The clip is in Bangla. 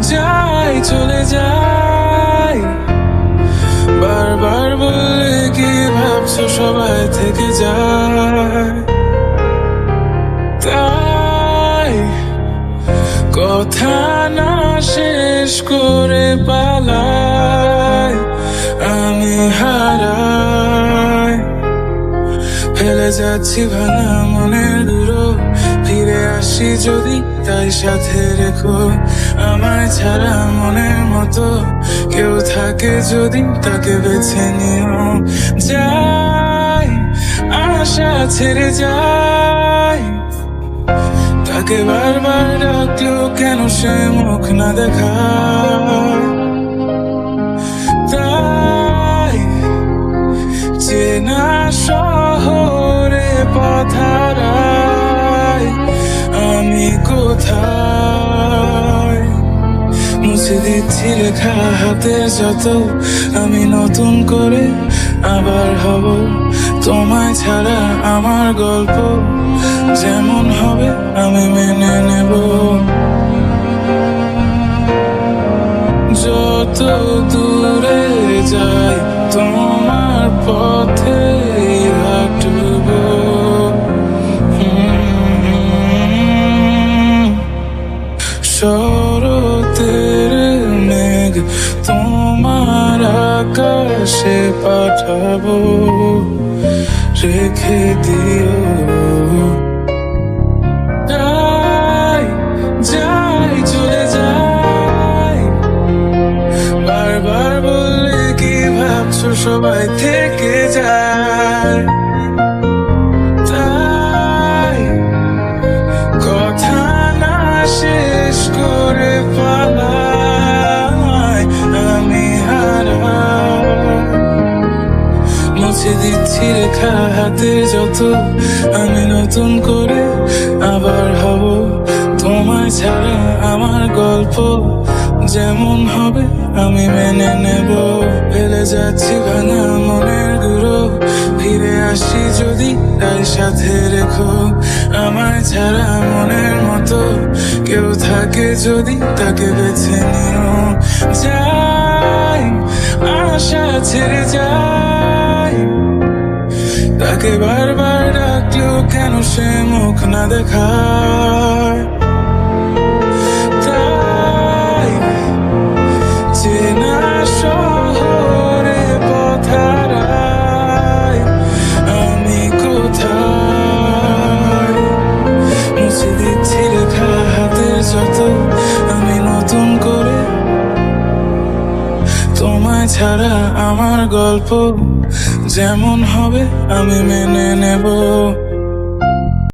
যাই চলে যাই, বারবার বললে কি ভাবছো সবাই থেকে যায়, তাই কথা না শেষ করে পালাই আমি হারাই। ফেলে যাচ্ছি ভাঙা মনের গুঁড়ো, ফিরে আসি যদি তাই সাথে রেখো। আমায় ছাড়া মনের মতো কেউ থাকে যদি তাকে বেছে নিও। যাই আশা ছেড়ে যাই, তাকে বারবার ডাকলেও কেন সে মুখ না দেখায়, তাই চেনা শহরে পথ হারাই আমি কোথায়। মুছে দিচ্ছি লেখা হাতের যত, আমি নতুন করে আবার হব। তোমায় ছাড়া আমার গল্প যেমন হবে আমি মেনে নেব। যত দূরে যাই তোমার পথে হাঁটব। শরতের মেঘ তোমার আকাশে পাঠাবো, রেখে দিও। যাই যাই চলে যাই, বারবার বললে কি ভাবছো সবাই থেকে যায়, তাই কথা না শেষ করে পালাই আমি হারাই। মুছে দিচ্ছি রেখা হাতে যত, আমি নতুন করে আবার হব। তোমায় ছাড়া আমার গল্প যেমন হবে আমি মেনে নেব। ফেলে যাচ্ছি ভাঙা মনের গুঁড়ো, ফিরে আসি যদি তাই সাথে রেখো। আমায় ছাড়া মনের মতো কেউ থাকে যদি তাকে বেছে নিও। যাই আশা ছেড়ে যাই, তাকে বারবার ডাকলেও কেন সে মুখ না দেখায়, তাই চেনা শহরে পথ হারাই আমি কোথায়। মুছে দিচ্ছি লেখা হাতের যত, আমি নতুন করে তোমায় ছাড়া আমার গল্প যেমন হবে আমি মেনে নেব।